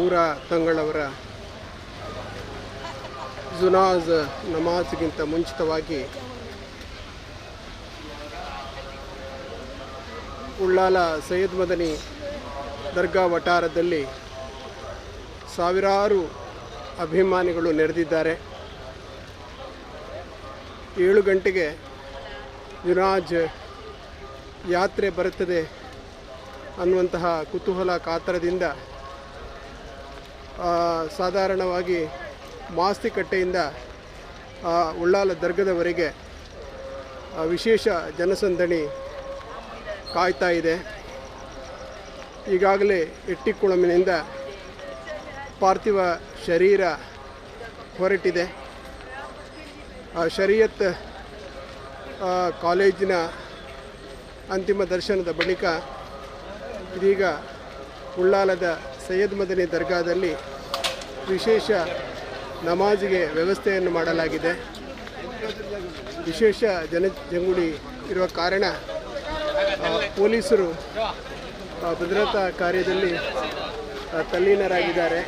ನೂರಾ ತಂಗಳವರ ಜುನಾಜ್ ನಮಾಜ್ಗಿಂತ ಮುಂಚಿತವಾಗಿ ಉಳ್ಳಾಲ ಸೈಯದ್ ಮದನಿ ದರ್ಗಾ ವಠಾರದಲ್ಲಿ ಸಾವಿರಾರು ಅಭಿಮಾನಿಗಳು ನೆರೆದಿದ್ದಾರೆ. 7 ಗಂಟೆಗೆ ಜುನಾಜ್ ಯಾತ್ರೆ ಬರುತ್ತದೆ ಅನ್ನುವಂತಹ ಕುತೂಹಲ ಕಾತರದಿಂದ ಸಾಧಾರಣವಾಗಿ ಮಾಸ್ತಿಕಟ್ಟೆಯಿಂದ ಉಳ್ಳಾಲ ದರ್ಗದವರೆಗೆ ವಿಶೇಷ ಜನಸಂದಣಿ ಕಾಯ್ತಾ ಇದೆ. ಈಗಾಗಲೇ ಎಟ್ಟಿಕುಳಮಿನಿಂದ ಪಾರ್ಥಿವ ಶರೀರ ಹೊರಟಿದೆ. ಶರೀಯತ್ ಕಾಲೇಜಿನ ಅಂತಿಮ ದರ್ಶನದ ಬಳಿಕ ಇದೀಗ ಉಳ್ಳಾಲದ ಸೈಯದ್ ಮದನಿ ದರ್ಗಾದಲ್ಲಿ ವಿಶೇಷ ನಮಾಜಿಗೆ ವ್ಯವಸ್ಥೆಯನ್ನು ಮಾಡಲಾಗಿದೆ. ವಿಶೇಷ ಜನಜಂಗುಳಿ ಇರುವ ಕಾರಣ ಪೊಲೀಸರು ಭದ್ರತಾ ಕಾರ್ಯದಲ್ಲಿ ತಲ್ಲೀನರಾಗಿದ್ದಾರೆ.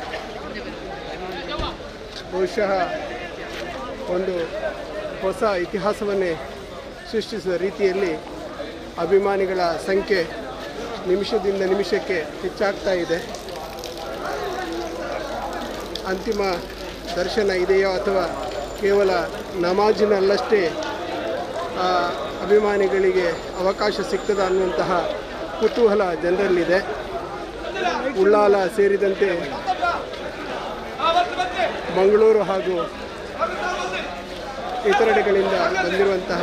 ಬಹುಶಃ ಒಂದು ಹೊಸ ಇತಿಹಾಸವನ್ನೇ ಸೃಷ್ಟಿಸುವ ರೀತಿಯಲ್ಲಿ ಅಭಿಮಾನಿಗಳ ಸಂಖ್ಯೆ ನಿಮಿಷದಿಂದ ನಿಮಿಷಕ್ಕೆ ಹೆಚ್ಚಾಗ್ತಾ ಇದೆ. ಅಂತಿಮ ದರ್ಶನ ಇದೆಯೋ ಅಥವಾ ಕೇವಲ ನಮಾಜಿನಲ್ಲಷ್ಟೇ ಅಭಿಮಾನಿಗಳಿಗೆ ಅವಕಾಶ ಸಿಗ್ತದ ಅನ್ನುವಂತಹ ಕುತೂಹಲ ಜನರಲ್ಲಿದೆ. ಉಳ್ಳಾಲ ಸೇರಿದಂತೆ ಮಂಗಳೂರು ಹಾಗೂ ಇತರೆಡೆಗಳಿಂದ ಬಂದಿರುವಂತಹ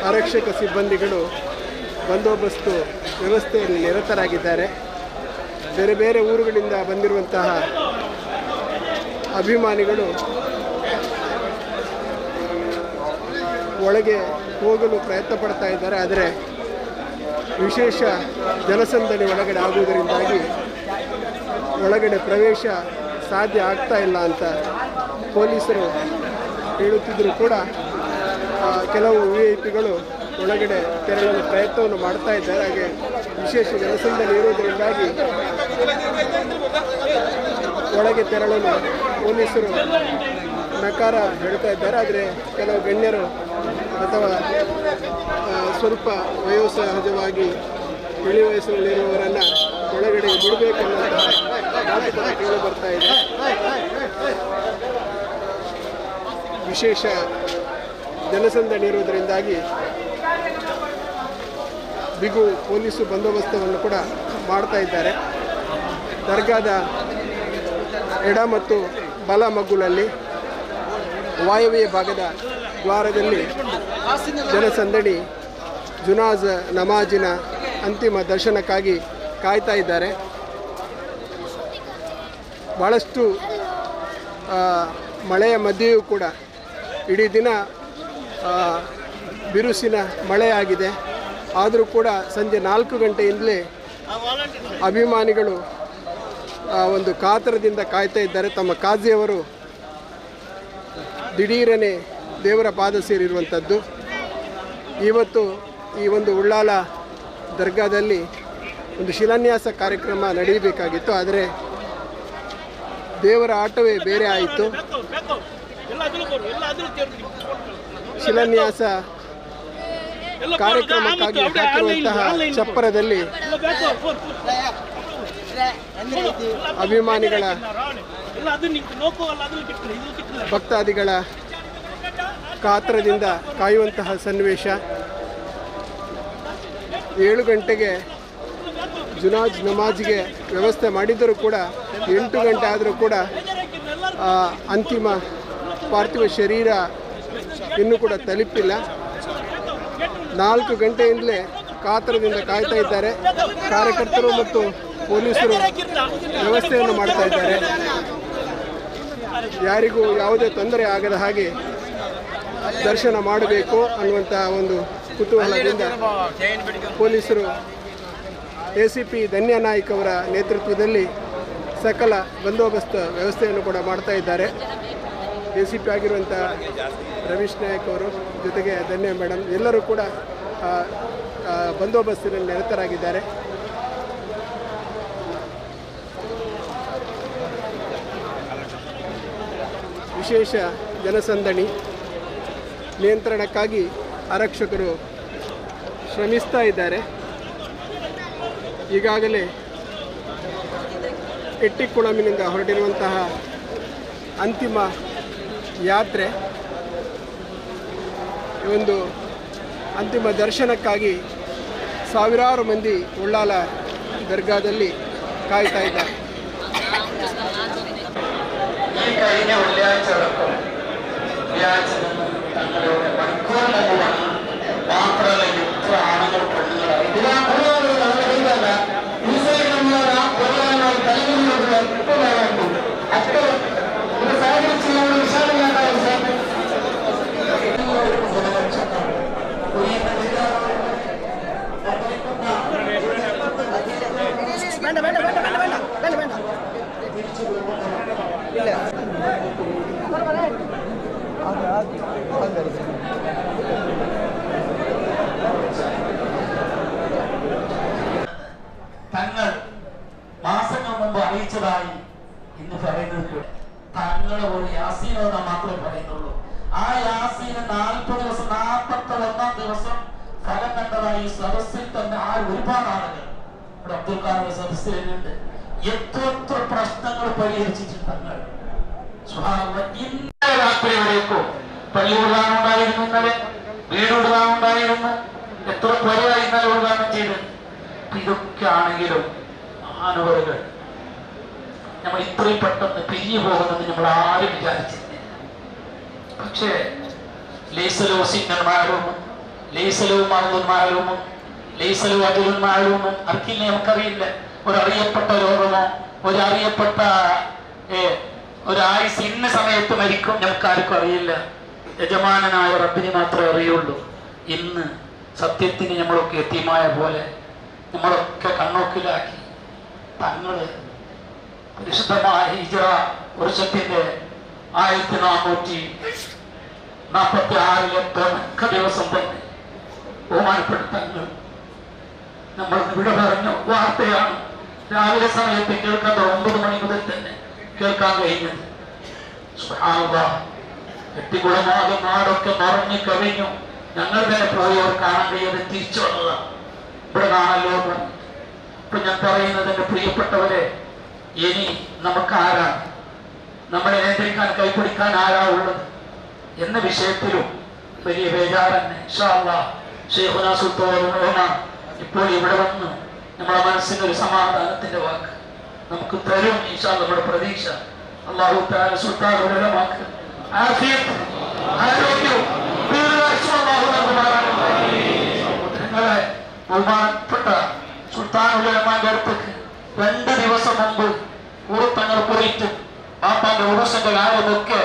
ಆರಕ್ಷಕ ಸಿಬ್ಬಂದಿಗಳು ಬಂದೋಬಸ್ತು ವ್ಯವಸ್ಥೆಯಲ್ಲಿ ನಿರತರಾಗಿದ್ದಾರೆ. ಬೇರೆ ಬೇರೆ ಊರುಗಳಿಂದ ಬಂದಿರುವಂತಹ ಅಭಿಮಾನಿಗಳು ಒಳಗೆ ಹೋಗಲು ಪ್ರಯತ್ನ ಪಡ್ತಾ ಇದ್ದಾರೆ. ಆದರೆ ವಿಶೇಷ ಜನಸಂದಣಿ ಒಳಗಡೆ ಆಗುವುದರಿಂದಾಗಿ ಒಳಗಡೆ ಪ್ರವೇಶ ಸಾಧ್ಯ ಆಗ್ತಾ ಇಲ್ಲ ಅಂತ ಪೊಲೀಸರು ಹೇಳುತ್ತಿದ್ದರೂ ಕೂಡ ಕೆಲವು ವಿಐಪಿಗಳು ಒಳಗಡೆ ತೆರಳಲು ಪ್ರಯತ್ನವನ್ನು ಮಾಡ್ತಾ ಇದ್ದಾರೆ. ಹಾಗೆ ವಿಶೇಷ ಜನಸಂದಣಿ ಇರುವುದರಿಂದಾಗಿ ಒಳಗೆ ತೆರಳಲು ಪೊಲೀಸರು ನಕಾರ ಹೇಳ್ತಾ ಇದ್ದಾರೆ. ಆದರೆ ಕೆಲವು ಗಣ್ಯರು ಅಥವಾ ಸ್ವಲ್ಪ ವಯೋಸಹಜವಾಗಿ ಇಳಿ ವಯಸ್ಸಿನಲ್ಲಿರುವವರನ್ನು ಒಳಗಡೆ ಬಿಡಬೇಕನ್ನುವಂತಹ ಮಾತುಕತೆ ಕೇಳಿ ಬರ್ತಾ ಇದೆ. ವಿಶೇಷ ಜನಸಂದಣಿ ಇರುವುದರಿಂದಾಗಿ ಬಿಗು ಪೊಲೀಸು ಬಂದೋಬಸ್ತವನ್ನು ಕೂಡ ಮಾಡ್ತಾ ಇದ್ದಾರೆ. ದರ್ಗಾದ ಎಡ ಮತ್ತು ಬಲ ಮಗ್ಗುಲಲ್ಲಿ ವಾಯವ್ಯ ಭಾಗದ ದ್ವಾರದಲ್ಲಿ ಜನಸಂದಣಿ ಜುನಾಜ್ ನಮಾಜಿನ ಅಂತಿಮ ದರ್ಶನಕ್ಕಾಗಿ ಕಾಯ್ತಾ ಇದ್ದಾರೆ. ಭಾಳಷ್ಟು ಮಳೆಯ ಮಧ್ಯೆಯೂ ಕೂಡ ಇಡೀ ದಿನ ಬಿರುಸಿನ ಮಳೆಯಾಗಿದೆ. ಆದರೂ ಕೂಡ ಸಂಜೆ 4 ಗಂಟೆಯಿಂದಲೇ ಅಭಿಮಾನಿಗಳು ಒಂದು ಕಾತರದಿಂದ ಕಾಯ್ತಾ ಇದ್ದಾರೆ. ತಮ್ಮ ಕಾಜಿಯವರು ದಿಢೀರನೆ ದೇವರ ಪಾದ ಸೇರಿರುವಂಥದ್ದು. ಇವತ್ತು ಈ ಒಂದು ಉಳ್ಳಾಲ ದರ್ಗಾದಲ್ಲಿ ಒಂದು ಶಿಲಾನ್ಯಾಸ ಕಾರ್ಯಕ್ರಮ ನಡೆಯಬೇಕಾಗಿತ್ತು. ಆದರೆ ದೇವರ ಆಟವೇ ಬೇರೆ ಆಯಿತು. ಶಿಲಾನ್ಯಾಸ ಕಾರ್ಯಕ್ರಮಕ್ಕಾಗಿ ಹಾಕಿರುವಂತಹ ಚಪ್ಪರದಲ್ಲಿ ಅಭಿಮಾನಿಗಳ ಭಕ್ತಾದಿಗಳ ಕಾತರದಿಂದ ಕಾಯುವಂತಹ ಸನ್ನಿವೇಶ. 7 ಗಂಟೆಗೆ ಜುನಾಜ್ ನಮಾಜ್ಗೆ ವ್ಯವಸ್ಥೆ ಮಾಡಿದರೂ ಕೂಡ 8 ಗಂಟೆ ಆದರೂ ಕೂಡ ಅಂತಿಮ ಪಾರ್ಥಿವ ಶರೀರ ಇನ್ನೂ ಕೂಡ ತಲುಪಿಲ್ಲ. 4 ಗಂಟೆಯಿಂದಲೇ ಕಾತರದಿಂದ ಕಾಯ್ತಾ ಇದ್ದಾರೆ. ಕಾರ್ಯಕರ್ತರು ಮತ್ತು ಪೊಲೀಸರು ವ್ಯವಸ್ಥೆಯನ್ನು ಮಾಡ್ತಾ ಇದ್ದಾರೆ. ಯಾರಿಗೂ ಯಾವುದೇ ತೊಂದರೆ ಆಗದ ಹಾಗೆ ದರ್ಶನ ಮಾಡಬೇಕು ಅನ್ನುವಂತಹ ಒಂದು ಕುತೂಹಲದಿಂದ ಪೊಲೀಸರು ACP ಧನ್ಯ ನಾಯ್ಕ್ ಅವರ ನೇತೃತ್ವದಲ್ಲಿ ಸಕಲ ಬಂದೋಬಸ್ತ್ ವ್ಯವಸ್ಥೆಯನ್ನು ಕೂಡ ಮಾಡ್ತಾ ಇದ್ದಾರೆ. ACP ಆಗಿರುವಂಥ ರವೀಶ್ ನಾಯಕ್ ಅವರು ಜೊತೆಗೆ ಧನ್ಯ ಮೇಡಮ್ ಎಲ್ಲರೂ ಕೂಡ ಬಂದೋಬಸ್ತಿನಲ್ಲಿ ನಿರತರಾಗಿದ್ದಾರೆ. ವಿಶೇಷ ಜನಸಂದಣಿ ನಿಯಂತ್ರಣಕ್ಕಾಗಿ ಆರಕ್ಷಕರು ಶ್ರಮಿಸ್ತಾ ಇದ್ದಾರೆ. ಈಗಾಗಲೇ ಎಟ್ಟಿಕುಳಮಿನಿಂದ ಹೊರಟಿರುವಂತಹ ಅಂತಿಮ ಯಾತ್ರೆ ಒಂದು ಅಂತಿಮ ದರ್ಶನಕ್ಕಾಗಿ ಸಾವಿರಾರು ಮಂದಿ ಉಳ್ಳಾಲ ದರ್ಗಾದಲ್ಲಿ കാഴ്ച ഈ കഴിഞ്ഞ വെള്ളിയാഴ്ച അടക്കം വ്യാഴ്ച തങ്ങളുടെ മണിക്കൂർ മാത്രമല്ല ഇത്ര ആളുകൾ പെണ്ണുങ്ങളായി തങ്ങൾ മാസങ്ങൾ മുമ്പ് അറിയിച്ചതായി ഇന്ന് പറയുന്നത് തങ്ങളെ ഒരു യാസീനോദ മാത്രമേ പറയുന്നുള്ളൂ. ആ യാസീന് 40 ദിവസം 41 ദിവസം ഫലം കണ്ടതായി സദസ്സിൽ തന്നെ ആ ഒരുപാട് ആളുകൾ ഇവിടെ അബ്ദുൽ ഖാദർ സദസ്സിലുണ്ട്. എത്ര പ്രശ്നങ്ങൾ പരിഹരിച്ചിട്ടുണ്ട് തങ്ങൾ. ഇന്നലെ രാത്രി വരേക്കും പള്ളി ഉദ്ഘാടനം ഇന്നലെ വീട് ഉദ്ഘാടനം എത്ര പേരായി ഇന്നലെ ഉദ്ഘാടനം ചെയ്തത്. ഇതൊക്കെ ആണെങ്കിലും മഹാനവറുകൾ നമ്മൾ ഇത്രയും പെട്ടെന്ന് പിരിഞ്ഞു പോകുന്നത് നമ്മൾ ആരും വിചാരിച്ചില്ല. പക്ഷേ ലൈസലോ സിംഗന്മാരും ലൈസലോ മറുന്മാരും ലൈസലോ അജുന്മാരും അർക്കില്ല നമുക്കറിയില്ല. ഒരറിയപ്പെട്ട രോഗമോ ഒരറിയപ്പെട്ട ഒരായുസ് ഇന്ന സമയത്ത് മരിക്കും നമുക്കാർക്കും അറിയില്ല. യജമാനായ റബ്ബിനെ മാത്രമേ അറിയുള്ളൂ. ഇന്ന് സത്യത്തിന് നമ്മളൊക്കെ എത്തിയമായ പോലെ നമ്മളൊക്കെ കണ്ണോക്കിലാക്കി തങ്ങള് പരിശുദ്ധമായ ഹിജ്റ വർഷത്തിന്റെ 1446 തുടക്ക ദിവസം തന്നെ ബഹുമാനപ്പെട്ട തങ്ങൾ നമ്മൾ ഇവിടെ പറഞ്ഞ വാർത്തയാണ്. രാവിലെ സമയത്ത് കേൾക്കാത്ത 9 മണി മുതൽ തന്നെ കേൾക്കാൻ കഴിഞ്ഞത്. എട്ടിക്കുളമാകെ നാടൊക്കെ നിറഞ്ഞു കവിഞ്ഞു. ഞങ്ങൾ തന്നെ പോയവർ കാണാൻ കഴിയാതെ തിരിച്ചു വന്നതാണ്. ഇവിടെ കാണല്ലോ. ഇപ്പൊ ഞാൻ പറയുന്നത് എന്റെ പ്രിയപ്പെട്ടവരെ, ഇനി നമുക്ക് ആരാണ് നമ്മളെ നിയന്ത്രിക്കാൻ കൈപിടിക്കാൻ ആരാ ഉള്ളത് എന്ന വിഷയത്തിലും വലിയ ബേജാറന്നെ. ഷെയ്ഖുനാ സുൽത്താൻ ഇപ്പോൾ ഇവിടെ വന്ന് നമ്മളെ മനസ്സിനൊരു സമാധാനത്തിന്റെ വാക്ക് നമുക്ക് തരും. ഇൻഷാ അല്ലാഹ് നമ്മുടെ പ്രതീക്ഷ അല്ലാഹു തആല സുൽത്താൻ ഉലമാക്ക് ആഫിയത്ത് ആരോഗ്യവും ദീർഘായുസ്സും അല്ലാഹു നൽകുമാറാകട്ടെ. ബഹുമാനപ്പെട്ട സുൽത്താൻ ഉലമാന്റെ അടുത്തേക്ക് 2 ദിവസം മുമ്പ് ഊറത്തങ്ങൾ പോയിട്ട് പാപ്പാന്റെ ഉറസന്റെ കാര്യമൊക്കെ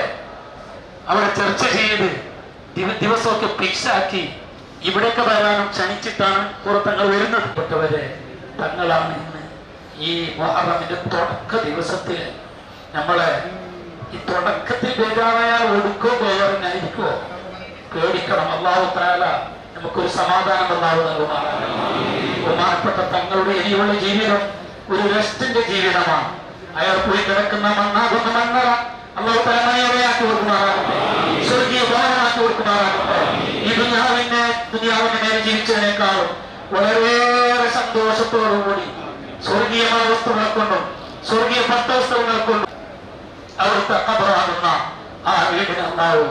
അവിടെ ചർച്ച ചെയ്ത് ദിവസമൊക്കെ ഫിക്സാക്കി ഇവിടേക്ക് വരാനും ക്ഷണിച്ചിട്ടാണ് ഊറത്തങ്ങൾ വരുന്നത്. പെട്ടവരെ തങ്ങളാണ് ഇന്ന് ഈ മുഹറമിന്റെ തുടക്ക ദിവസത്തിൽ നമ്മളെ ഈ തുടക്കത്തിൽ ബേജാറായാൽ ഒടുക്കോ ബേജാറിനായിരിക്കുമോ പേടിക്കണം. അല്ലാഹു തആല നമുക്കൊരു സമാധാനം അല്ലാഹു നൽകുമാറാകട്ടെ. ബഹുമാനപ്പെട്ട തങ്ങളുടെ ഇനിയുള്ള ജീവിതം ഒരു റെസ്റ്റിന്റെ ജീവിതമാണ്. അയാൾ പോയി കിടക്കുന്ന മണ്ണാകുന്ന മണ്ണറ അല്ലാഹു തആല മണിയറയാക്കി കൊടുക്കുമാറാകട്ടെ. സ്വർഗീയ ഭവനമാക്കി കൊടുക്കുമാറാകട്ടെ. ഈ ദുനിയാവിന്റെ നേരെ ജീവിച്ചതിനേക്കാളും വളരെയേറെ സന്തോഷത്തോടുകൂടി സ്വർഗീയമായ വസ്തുക്കളെ കൊണ്ടും സ്വർഗീയ പട്ടവസ്തുക്കളെ കൊണ്ടും അവിടുത്തെ ഖബറാകുന്ന ആ വീടിന് അല്ലാഹു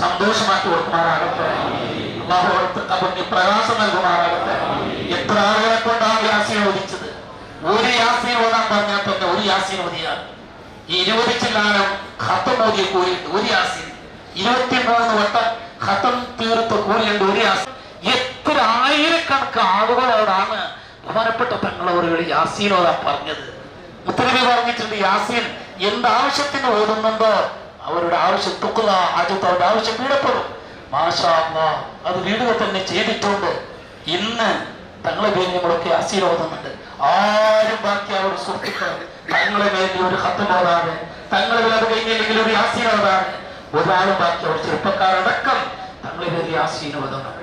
സന്തോഷമാക്കി കൊടുക്കുമാറാകട്ടെ. അല്ലാഹു അവിടുത്തെ ഖബറിന് പ്രകാശം നൽകുമാറാകട്ടെ. എത്ര ആളുകളെ കൊണ്ടാണ് യാസീൻ ഓദിച്ചത്. ഒരു യാസീൻ ഓതാൻ പറഞ്ഞാൽ തന്നെ ഒരു യാസീൻ ഓതിയാൽ ഈ 20 ചില്ലാനം ഖത്തം ഓതിയ കൂലിയുണ്ട്. ഒരു യാസീൻ 23 വട്ടം ഖത്തം തീർത്ത കൂലിയുണ്ട് ഒരു യാസീൻ. എത്ര ആയിരക്കണക്ക് ആളുകളോടാണ് ബഹുമാനപ്പെട്ട തങ്ങളവറുകൾ യാസീൻ ഓതാൻ പറഞ്ഞത്. മുത്തനബി പറഞ്ഞിട്ടുണ്ട്, യാസീൻ എന്താവശ്യത്തിന് ഓതുന്നുണ്ടോ അവരുടെ ആവശ്യം തുക്കുക ആദ്യത്തെ അവരുടെ ആവശ്യം വീടപ്പെടും. മാഷാ അല്ലാഹ് അത് വീടുക തന്നെ ചെയ്തിട്ടുണ്ട്. ഇന്ന് തങ്ങളെ പേര് നമ്മളൊക്കെ യാസീൻ ഓതുന്നുണ്ട്. ആരും ബാക്കി അവരുടെ സുഹൃത്തുക്കൾ തങ്ങളെ വേണ്ടി ഒരു ഖത്തം ഓതാതെ തങ്ങളെ അത് കഴിഞ്ഞില്ലെങ്കിൽ ഒരു യാസീൻ ഓതാതെ ഒരാളും ബാക്കി അവർ ചെറുപ്പക്കാരടക്കം തങ്ങളെ പേര് യാസീൻ ഓതണം.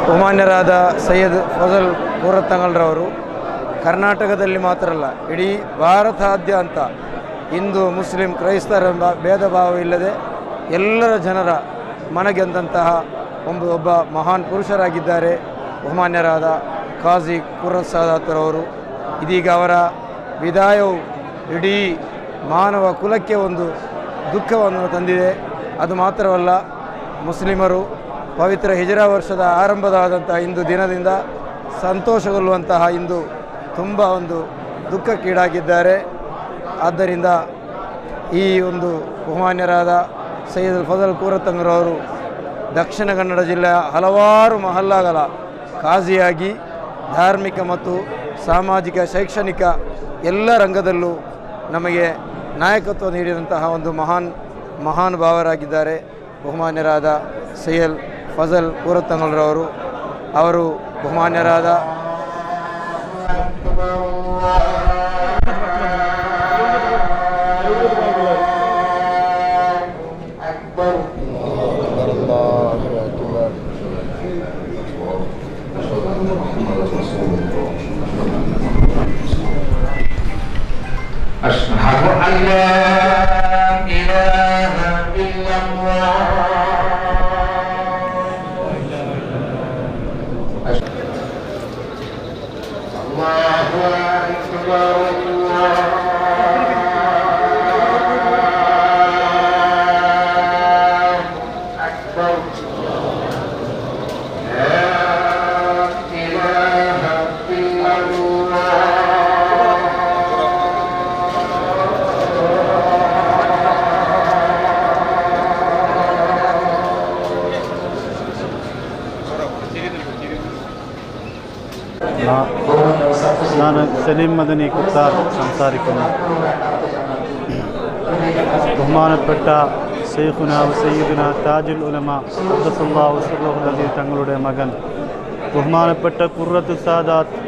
ಬಹಮಾನ್ಯರಾದ ಸೈಯದ್ ಫಜಲ್ ಕೂರತ್ತಂಗಲ್ರವರು ಕರ್ನಾಟಕದಲ್ಲಿ ಮಾತ್ರ ಅಲ್ಲ, ಇಡೀ ಭಾರತಾದ್ಯಂತ ಹಿಂದೂ ಮುಸ್ಲಿಂ ಕ್ರೈಸ್ತರೆಂಬ ಭೇದ ಭಾವವಿಲ್ಲದೆ ಎಲ್ಲರ ಜನರ ಮನಗೆಂದಂತಹ ಒಬ್ಬ ಮಹಾನ್ ಪುರುಷರಾಗಿದ್ದಾರೆ ಬಹುಮಾನ್ಯರಾದ ಕಾಜಿ ಖುರ್ರತ್ ಸಾದಾತ್ರವರು. ಇದೀಗ ಅವರ ವಿದಾಯವು ಇಡೀ ಮಾನವ ಕುಲಕ್ಕೆ ಒಂದು ದುಃಖವನ್ನು ತಂದಿದೆ. ಅದು ಮಾತ್ರವಲ್ಲ, ಮುಸ್ಲಿಮರು ಪವಿತ್ರ ಹಿಜರಾ ವರ್ಷದ ಆರಂಭವಾದಂಥ ಇಂದು ದಿನದಿಂದ ಸಂತೋಷಗೊಳ್ಳುವಂತಹ ಇಂದು ತುಂಬ ಒಂದು ದುಃಖಕ್ಕೀಡಾಗಿದ್ದಾರೆ. ಆದ್ದರಿಂದ ಈ ಒಂದು ಬಹುಮಾನ್ಯರಾದ ಸೈಯದ್ ಫಜಲ್ ಕೂರತ್ತಂಗರವರು ದಕ್ಷಿಣ ಕನ್ನಡ ಜಿಲ್ಲೆಯ ಹಲವಾರು ಮಹಲ್ಲಾಗಳ ಕಾಜಿಯಾಗಿ ಧಾರ್ಮಿಕ ಮತ್ತು ಸಾಮಾಜಿಕ ಶೈಕ್ಷಣಿಕ ಎಲ್ಲ ರಂಗದಲ್ಲೂ ನಮಗೆ ನಾಯಕತ್ವ ನೀಡಿದಂತಹ ಒಂದು ಮಹಾನುಭಾವರಾಗಿದ್ದಾರೆ ಬಹುಮಾನ್ಯರಾದ ಸೈಯದ್ ಫಜಲ್ ಕೂರತ್ತಂಗಲ್ರವರು. ಅವರು ಬಹುಮಾನ್ಯರಾದ أشهد أن لا إله إلا الله الله أكبر الله أكبر لا إله إلا الله. ನಾನು ಸಲೀಂ ಮದನಿ ಕುತ್ತಾರ್ സംസാരിക്കുന്നു. ബഹുമാനപ്പെട്ട ശൈഖുന സയ്യിദുന താജുൽ ഉലമ ഖദ്ദസല്ലാഹു സിർറഹുൽ അസീസ് തങ്ങളുടെ മകൻ ബഹുമാനപ്പെട്ട ഖുർറത്ത് സാദാത്ത്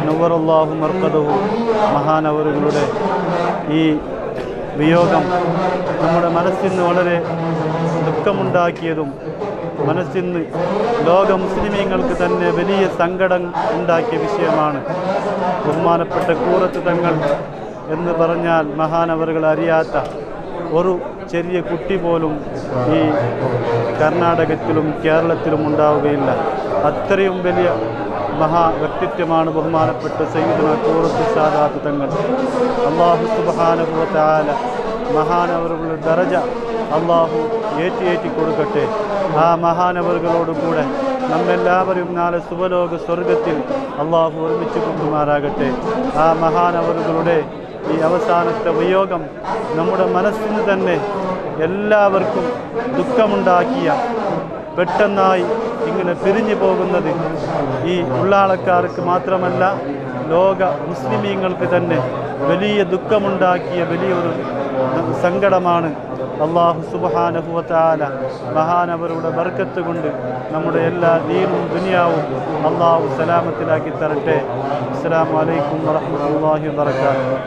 നവ്വറല്ലാഹു മർഖദഹു മഹാനവറുകളുടെ ഈ വിയോഗം നമ്മുടെ മനസ്സിന് വളരെ ദുഃഖമുണ്ടാക്കിയതും മനസ്സിന് ലോക മുസ്ലിമീങ്ങൾക്ക് തന്നെ വലിയ സങ്കടം ഉണ്ടാക്കിയ വിഷയമാണ്. ബഹുമാനപ്പെട്ട കൂറത്ത് തങ്ങൾ എന്ന് പറഞ്ഞാൽ മഹാനവറുകൾ അറിയാത്ത ഒരു ചെറിയ കുട്ടി പോലും ഈ കർണാടകത്തിലും കേരളത്തിലും ഉണ്ടാവുകയില്ല. അത്രയും വലിയ വ്യക്തിത്വമാണ് ബഹുമാനപ്പെട്ട സയ്യിദുന കൂറത്ത് സാദാത്ത് തങ്ങൾ. അല്ലാഹു സുബ്ഹാനഹു വ തആല മഹാനവറുകളുടെ ദറജ അള്ളാഹു ഏറ്റി കൊടുക്കട്ടെ. ആ മഹാനവറുകളോടുകൂടെ നമ്മെല്ലാവരും നാളെ സുവലോക സ്വർഗത്തിൽ അള്ളാഹു ഒരുമിച്ച് കൊണ്ടുമാറാകട്ടെ. ആ മഹാനവറുകളുടെ ഈ അവസാനത്തെ വിയോഗം നമ്മുടെ മനസ്സിന് തന്നെ എല്ലാവർക്കും ദുഃഖമുണ്ടാക്കിയ, പെട്ടെന്നായി ഇങ്ങനെ പിരിഞ്ഞു പോകുന്നത് ഈ ഉള്ളാളക്കാർക്ക് മാത്രമല്ല ലോക മുസ്ലിമീങ്ങൾക്ക് തന്നെ വലിയ ദുഃഖമുണ്ടാക്കിയ വലിയൊരു സങ്കടമാണ്. അല്ലാഹു സുബ്ഹാനഹു വ തആല മഹാനവരുടെ ബർക്കത്ത് കൊണ്ട് നമ്മുടെ എല്ലാ ദീനും ദുനിയാവും അല്ലാഹു സലാമത്തിലാക്കി തരട്ടെ. അസ്സലാമു അലൈക്കും വറഹ്മത്തുള്ളാഹി വബറകാതുഹു.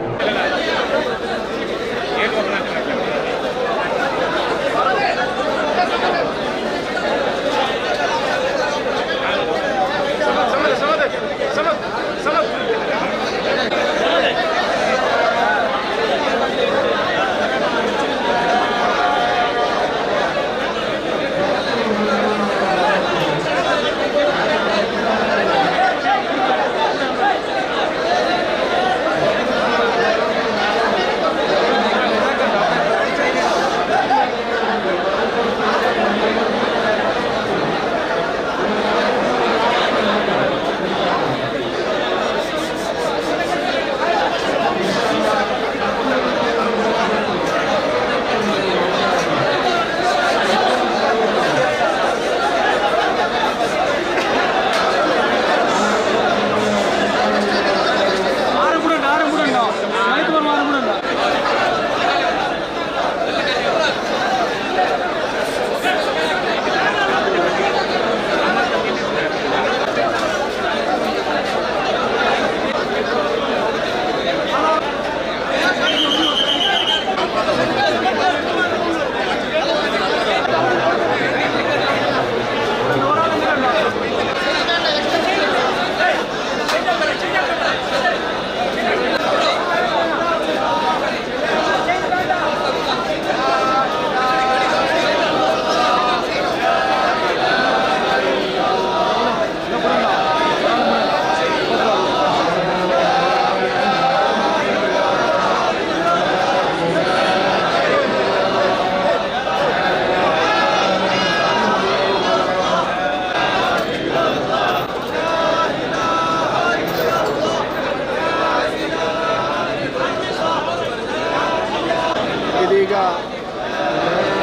ಇದೀಗ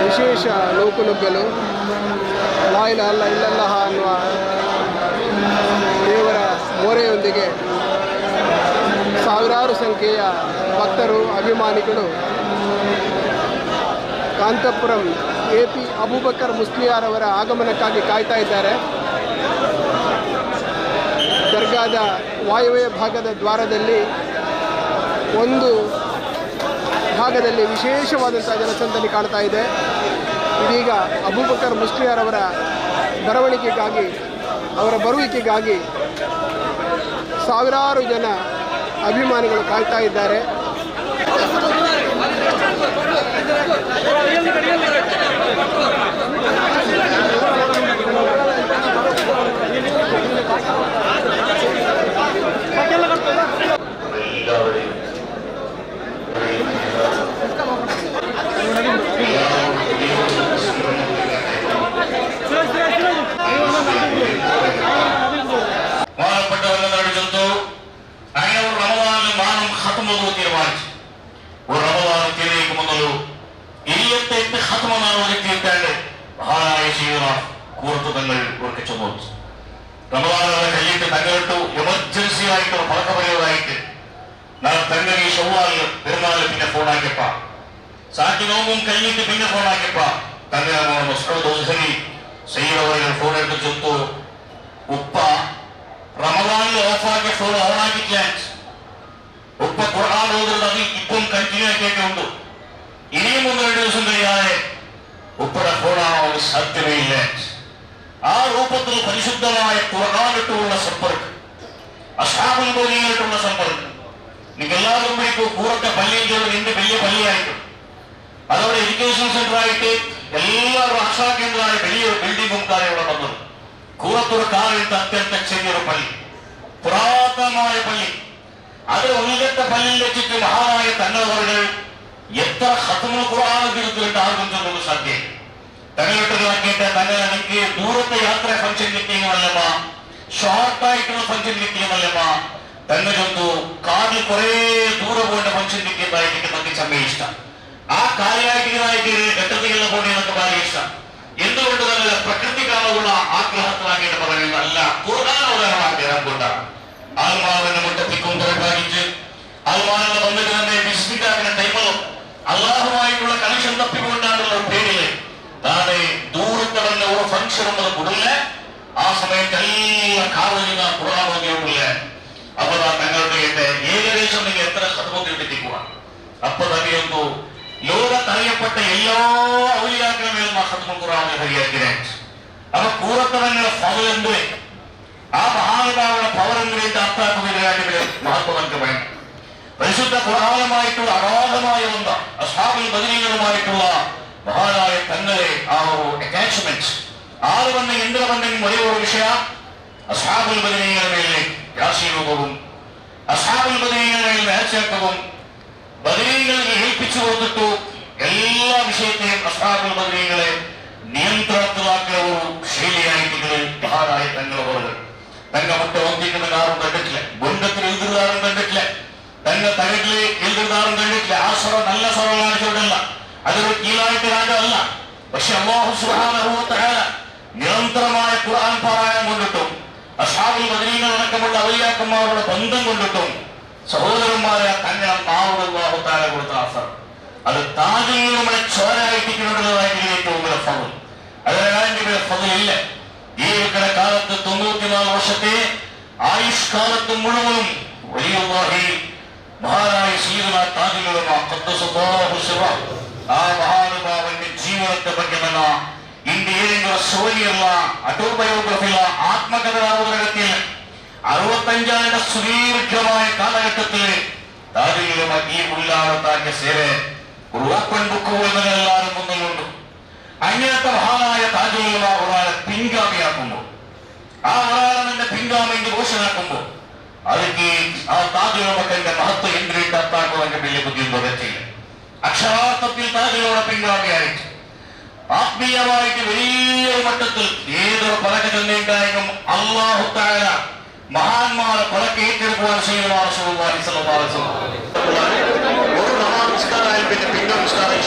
ವಿಶೇಷ ನೂಕುನುಗ್ಗಲು ಲಾ ಇಲಾಹ ಇಲ್ಲಲ್ಲಾಹ ಅನ್ನುವ ದೇವರ ಮೊರೆಯೊಂದಿಗೆ ಸಾವಿರಾರು ಸಂಖ್ಯೆಯ ಭಕ್ತರು ಅಭಿಮಾನಿಗಳು ಕಾಂತಪುರಂ AP ಅಬೂಬಕರ್ ಮುಸ್ಲಿಯಾರ್ ಅವರ ಆಗಮನಕ್ಕಾಗಿ ಕಾಯ್ತಾ ಇದ್ದಾರೆ. ದರ್ಗಾದ ವಾಯವ್ಯ ಭಾಗದ ದ್ವಾರದಲ್ಲಿ ಒಂದು ಭಾಗದಲ್ಲಿ ವಿಶೇಷವಾದಂಥ ಜನಸಂದಣಿ ಕಾಣ್ತಾ ಇದೆ. ಇದೀಗ ಅಬೂಬಕರ್ ಮುಸ್ಲಿಯಾರ್ ಅವರ ಬರವಣಿಗೆಗಾಗಿ, ಅವರ ಬರುವಿಕೆಗಾಗಿ ಸಾವಿರಾರು ಜನ ಅಭಿಮಾನಿಗಳು ಕಾಯ್ತಾ ಇದ್ದಾರೆ. റമദാനുകളെ കഴിഞ്ഞിട്ട് തങ്ങൾക്ക് എമർജൻസി ആയിട്ട് പഴക്കപരിവായിട്ട് നാളെ തന്നെ ഈ ഷവ്വാലിൽ പെരുന്നാളിൽ പിന്നെ ഫോണാക്കിയപ്പ സാറ്റി നോമ്പും കഴിഞ്ഞിട്ട് പിന്നെ ഫോണാക്കിയപ്പ തന്നെ സയ്യിദ് ഫോൺ എടുത്ത് ചൊത്തു ഉപ്പ റമദാനിൽ ഓഫാക്കിയ ഫോൺ ഓണാക്കിയില്ല. ഉപ്പ ഖുർആൻ ഓതുന്നത് അത് ഇപ്പം കണ്ടിന്യൂ ആക്കിയിട്ടുണ്ട്. ഇനിയും 1-2 ദിവസം കഴിയാതെ ഉപ്പയുടെ ഫോണാണോ സാധ്യമേയില്ല. ആ രൂപത്തിൽ പരിശുദ്ധമായ ഖുർആനിട്ടുള്ള സമ്പർക്കം, അസ്ഹാബുൽ ബദരീനായിട്ടുള്ള സമ്പർക്കം. നിങ്ങൾ എല്ലാവരും പഠിക്കും കൂറത്തെ പള്ളിയിൽ നിന്റെ വലിയ പള്ളിയായിട്ടും അതോടെ എഡ്യൂക്കേഷൻ സെന്റർ ആയിട്ട് എല്ലാവരും ആശാ കേന്ദ്രമായ വലിയൊരു ബിൽഡിംഗും ഇവിടെ വന്നത്. കൂറത്തൊരു കാലത്ത് അത്യന്തം ചെറിയൊരു പള്ളി, പുരാതനമായ പള്ളി. അത് ഉന്നത്തെ പള്ളിയിൽ വെച്ചിട്ട് മഹാനായ തന്നവர்கள் എത്ര ഖത്മുൽ ഖുർആൻ തീർത്തിട്ട് ആർക്കും ചെന്നത് സാധ്യം. തങ്ങളിട്ടതാക്കിയിട്ട് തന്നെ എനിക്ക് ദൂരത്തെ യാത്ര ഫംഗ്ഷൻ കിട്ടിയെന്നല്ലമ്മ, ഷോർട്ടായിട്ടുള്ള ഫംഗ്ഷൻ കിട്ടിയെന്നല്ലമ്മ, തന്നെ ചൊന്നു കാറിൽ കുറെ ദൂരെ പോകേണ്ട ഫംഗ്ഷൻ കിട്ടിയതായിട്ട് നമുക്ക് ചമ്മ ഇഷ്ടം. ആ കാര്യമായിട്ട് ഘട്ടത്തിലുള്ള പോണി എന്നൊക്കെ വളരെ ഇഷ്ടം. എന്തുകൊണ്ട് തന്നെ പ്രകൃതി കാണുള്ള ആഗ്രഹത്തിലാക്കിയിട്ട് പറയുന്നത് അല്ല, ഖുർആനോടുള്ള ആഗ്രഹം കൊണ്ടാണ്. ആൽമാവിനെ മുട്ടത്തിക്കും പുറപ്പാടിച്ച് ആൽമാനുള്ള ബന്ധുക്കൾ തന്നെ വിസിറ്റാക്കുന്ന ടൈമിലും അള്ളാഹുമായിട്ടുള്ള കണക്ഷൻ തപ്പിക്കൊണ്ടാണുള്ള പേരില് താഴെ ദൂരത്തടന്ന ഒരു ഫംഗ്ഷൻ ഒന്നും കൊടുല്ല. ആ സമയത്ത് എല്ലാം കാവലിന ഖുർആനില്ല. അപ്പൊ തങ്ങളുടെ ഏകദേശം നിങ്ങൾ എത്ര ഖത്മത്തിൽ എത്തിക്കുക. അപ്പൊ തന്നെയൊന്നു ലോകത്തറിയപ്പെട്ട എല്ലാ ഔലിയാക്കളുമേലും ആ ഖത്മുൽ ഖുർആനെ ഹരിയാക്കിനെ. അപ്പൊ കൂറത്തടങ്ങളുടെ ഫലമുണ്ട്. ആ മഹാനുഭാവയുടെ പവറെങ്കിലേക്ക് അർത്ഥാക്കുന്നതിനായിട്ട് മഹത്വം നമുക്ക് വേണം. പരിശുദ്ധ ഖുർആനുമായിട്ടുള്ള അഗാധമായ ബന്ധം, അസ്ഹാബുൽ ബദരീകളുമായിട്ടുള്ള മഹാനായ തങ്ങളെ ആ ഒരു അറ്റാച്ച്മെന്റ് ആറ് വന്ന ഇന്ദ്രബന്ധം ഒരേ ഒരു വിഷയം അസ്ഹാബുൽ ബദരീകളുടെ മേലിലേക്ക് രാശീരൂപവും അസ്ഹാബുൽ ബദരീകളുടെ മേൽ നേർച്ചേക്കവും ബദരീകളെ ഏൽപ്പിച്ചു കൊടുത്തിട്ടു എല്ലാ വിഷയത്തെയും അസ്ഹാബുൽ ബദരീകളെ നിയന്ത്രണത്തിലാക്കിയ ഒരു ശൈലിയായിട്ട് മഹാനായ തങ്ങൾ പറഞ്ഞു. തങ്ക മുട്ട ഒന്നിക്കുന്ന കാറും കണ്ടിട്ടില്ല, ബന്ധത്തിൽ എഴുതുകാരും കണ്ടിട്ടില്ല, തങ്ക തകട്ടില് എഴുതുകാരും കണ്ടിട്ടില്ല. ആ സ്വരം നല്ല സ്വരം കാണിച്ചുകൊണ്ടല്ല, അതൊരു കീഴായിട്ട് കാണ്ടല്ല. പക്ഷെ അല്ലാഹു സുബ്ഹാനഹു വ തആല നിരന്തരമായ ഖുർആൻ പാരായണം കൊണ്ടിട്ടും അസ്ഹാബുൽ ബദരീകൾ അടക്കമുള്ള ഔലിയാക്കന്മാരുടെ ബന്ധം കൊണ്ടിട്ടും സഹോദരന്മാരെ തങ്ങൾ നാവുകൾ അല്ലാഹു തആല കൊടുത്ത അസർ അത് താജിൽ നമ്മുടെ ചോരായിട്ടിരിക്കുന്നതായിട്ട് ഏറ്റവും വലിയ ഫضل. അതിനായിട്ട് വലിയ ഫضل ഇല്ല. ജീവിക്കുന്ന കാലത്ത് 94 വർഷത്തെ ആയുഷ്കാലത്ത് മുഴുവനും വലിയുള്ളാഹി മഹാനായ സയ്യിദുന താജുൽ ഉലമ ഖദ്ദസല്ലാഹു സിറഹു ആ മഹാനുഭാവന്റെ ജീവിതത്തെ പറ്റിയുള്ള ഇന്ത്യയിലെ സോനിയുള്ള ഓട്ടോബയോഗ്രഫിയുള്ള ആത്മകഥാപുസ്തകത്തിൽ 65 സുദീർഘമായ കാലഘട്ടത്തിൽ താജുൽ ഉലമ ഈ ഉല്ലാടത്താക്കിയ സേവ ഒരു ഓപ്പൺ ബുക്ക് എല്ലാവരും മുന്നിലുണ്ട്. അങ്ങനത്തെ മഹാനായ താജുൽ ഉലമ ഒരാളെ പിൻഗാമിയാക്കുമ്പോൾ, ആ ഒരാളെ തന്നെ പിൻഗാമിന്റെ ഘോഷണാക്കുമ്പോൾ അതിക്ക് ആ താജുൽ ഉലമയുടെ മഹത്വം എന്തിനായിട്ട് അത്താക്കുവാൻ വലിയ ബുദ്ധിമുട്ട് പറ്റില്ല. അക്ഷരാർത്ഥത്തിൽ താജുലോടെ പിൻഗാമിയായിട്ട് ആത്മീയമായിട്ട് വലിയൊരു മട്ടത്തിൽ ഏതൊരു പലക ചെന്നേക്കായും അല്ലാഹു തആല മഹാന്മാരെ പലക്കെ ഏറ്റെടുക്കുവാൻ ചെയ്യുന്ന റസൂലുള്ളാഹി സ്വല്ലല്ലാഹു അലൈഹി വസല്ലം ഒരു നമസ്കാരം പിന്നെ പിൻഗാമിസ്കാരം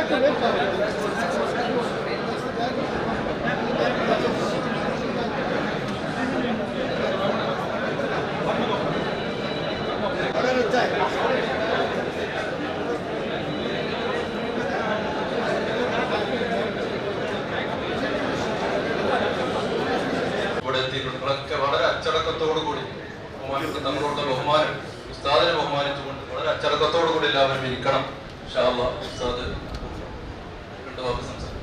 ഇവിടെ എത്തിയിട്ടുള്ളതൊക്കെ വളരെ അച്ചടക്കത്തോടു കൂടി തങ്ങളോട് ബഹുമാനം ഉസ്താദിനെ ബഹുമാനിച്ചുകൊണ്ട് വളരെ അച്ചടക്കത്തോടു കൂടി എല്ലാവരും ഇരിക്കണം. ഇൻഷാ അല്ലാഹ് ഉസ്താദ് രണ്ട് വാക്ക് സംസാരിക്കും.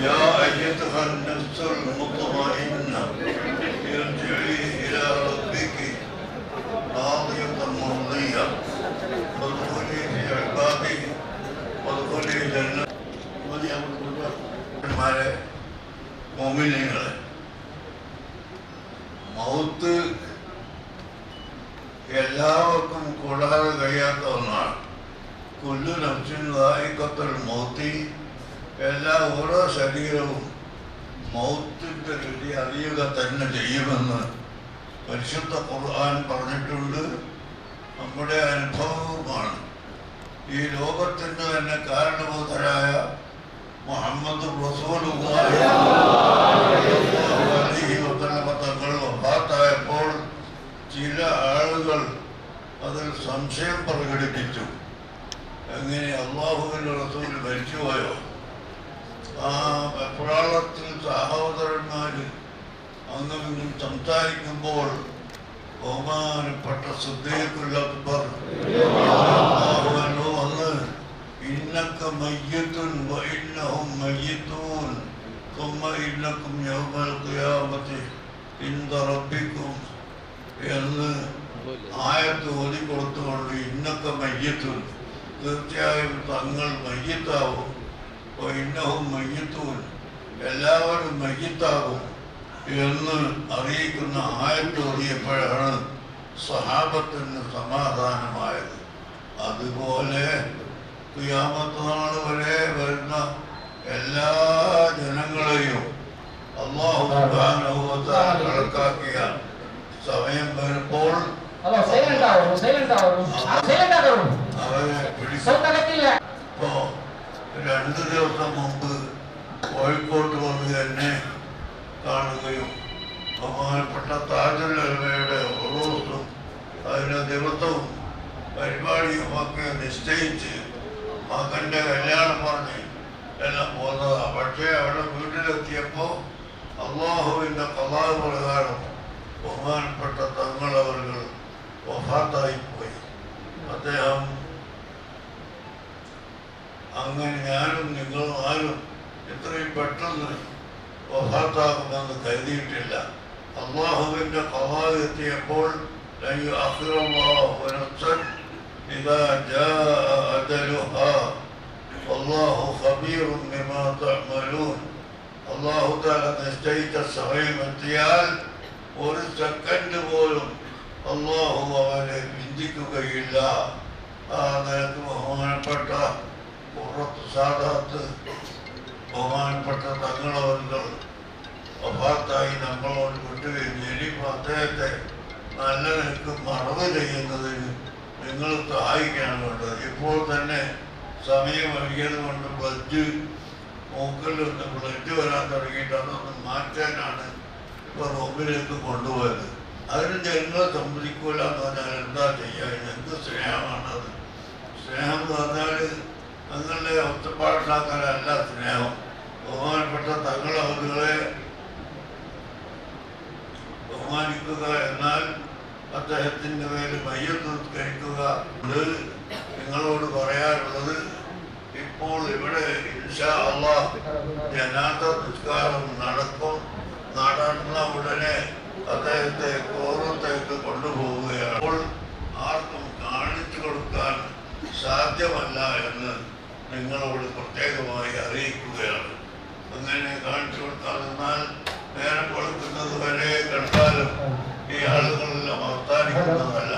يا أيتها النفس المطمئنة ارجعي إلى ربك راضية مرضية وادخلي في عبادي وادخلي جنة. മോമിനിയങ്ങളെ, മൗത്ത് എല്ലാവർക്കും കൂടാതെ കഴിയാത്ത ഒന്നാണ്. കുല്ലു നഫ്സിൻ ദാഇഖത്തുൽ മൗത്തി, ഓരോ ശരീരവും മൗത്തിൻ്റെ രുചി അറിയുക തന്നെ ചെയ്യുമെന്ന് പരിശുദ്ധ ഖുർആൻ പറഞ്ഞിട്ടുണ്ട്. നമ്മുടെ അനുഭവവുമാണ്. ഈ ലോകത്തിൻ്റെ തന്നെ കാരണഭൂതരായ മുഹമ്മദ് റസൂലുള്ളാഹി അലൈഹി വസല്ലം തങ്ങൾ വഫാത്തായപ്പോൾ ചില ആളുകൾ അതിൽ സംശയം പ്രകടിപ്പിച്ചു. എങ്ങനെ അല്ലാഹുവിൻ്റെ റസൂൽ മരിച്ചുപോയോ? ആ വെപ്രാളത്തിൽ സഹോദരന്മാർ അങ്ങും സംസാരിക്കുമ്പോൾ ബഹുമാനപ്പെട്ട സിദ്ദീഖുൽ അക്ബർ വന്ന് ഇന്നക മയ്യിത്തുൻ വഇന്നഹും മയ്യിത്തൂൻ ثم إنكم يوم القيامة عند ربكم എന്ന് ആയത്ത് ഓതി കൊടുത്തുകൊണ്ട് ഇന്നക മയ്യിത്തുൻ, തീർച്ചയായും തങ്ങൾ മയ്യിത്താവും, ഇന്നഹും മയ്യിത്തൂൻ, എല്ലാവരും മയ്യിത്താകും എന്ന് അറിയിക്കുന്ന ആയത്ത് ഓതിയപ്പോഴാണ് സഹാബത്തിന് സമാധാനമായത്. അതുപോലെ ഖിയാമത്ത് നാൾ വരെ വരുന്ന എല്ലാ ജനങ്ങളെയും അല്ലാഹു സുബ്ഹാനഹു വ തആല കണക്കാക്കിയ സമയം വരുമ്പോൾ അവരെ പിടിക്കും. ഇപ്പോ 2 ദിവസം മുമ്പ് കോഴിക്കോട്ട് വന്ന് എന്നെ കാണുകയും ബഹുമാനപ്പെട്ട താജുൽ ഉലമയുടെ ഉറൂസും അതിൻ്റെ ദിവസവും പരിപാടിയുമൊക്കെ നിശ്ചയിച്ച് മകൻ്റെ കല്യാണം പറഞ്ഞ് എല്ലാം പോകുന്നതാണ്. പക്ഷേ അവിടെ വീട്ടിലെത്തിയപ്പോൾ അള്ളാഹുവിൻ്റെ ഖളാ പ്രകാരം ബഹുമാനപ്പെട്ട തങ്ങളവர்கள் വഫാത്തായിപ്പോയി. അദ്ദേഹം അങ്ങനെ ഞാനും നിങ്ങളും ആരും ഇത്രയും പെട്ടെന്ന് വഫാത്താകുമെന്ന് കരുതിയിട്ടില്ല. അള്ളാഹുവിൻ്റെ ഖളാ എത്തിയപ്പോൾ إذا جاء أجلها والله خبير بما تعملون. അള്ളാഹു തആല നിശ്ചയിച്ച സമയം എത്തിയാൽ 1 സെക്കൻഡ് പോലും അള്ളാഹു അവരെ ബന്ധിക്കുകയില്ല. ആ നിലക്ക് ബഹുമാനപ്പെട്ട ഖുറത്ത് സാദാത്ത് ബഹുമാനപ്പെട്ട തങ്ങളവர்கள் വഫാത്തായി നമ്മളോട് വിട്ടുകഴിഞ്ഞ് ഇനിയിപ്പോൾ അദ്ദേഹത്തെ നല്ല നിലക്ക് മറവ് ചെയ്യുന്നതിന് നിങ്ങൾ സഹായിക്കാണ് വേണ്ടത്. ഇപ്പോൾ തന്നെ സമയം വൈകിയത് കൊണ്ട് മൂക്കിൽ നിന്ന് ബ്ലഡ് വരാൻ തുടങ്ങിയിട്ട് അതൊന്ന് മാറ്റാനാണ് ഇപ്പോൾ റൂമിലേക്ക് കൊണ്ടുപോയത്. അതിന് ജനങ്ങളെ സമ്മതിക്കൂല എന്ന് പറഞ്ഞാൽ എന്താ ചെയ്യുക? എന്ത് സ്നേഹമാണത്? സ്നേഹം എന്ന് പറഞ്ഞാൽ നിങ്ങളുടെ ഒറ്റപ്പാടുണ്ടാക്കാനല്ല സ്നേഹം. ബഹുമാനപ്പെട്ട തങ്ങളെ ബഹുമാനിക്കുക എന്നാൽ അദ്ദേഹത്തിൻ്റെ പേര് മയ്യത്ത് നിസ്കരിക്കുക. നിങ്ങളോട് പറയാനുള്ളത്, ഇപ്പോൾ ഇവിടെ ഇൻഷാ അല്ലാഹ് ജനാസ നിസ്കാരം നടക്കും. നടന്ന ഉടനെ അദ്ദേഹത്തെ കോറത്തേക്ക് കൊണ്ടുപോവുകയാണ്. അപ്പോൾ ആർക്കും കാണിച്ചു കൊടുക്കാൻ സാധ്യമല്ല എന്ന് നിങ്ങളോട് പ്രത്യേകമായി അറിയിക്കുകയാണ്. അങ്ങനെ കാണിച്ചു കൊടുക്കാൻ നിന്നാൽ നേരം കൊടുക്കുന്നത് വരെ കണ്ടാലും ഈ ആളുകളെല്ലാം അവസാനിക്കുന്നതല്ല.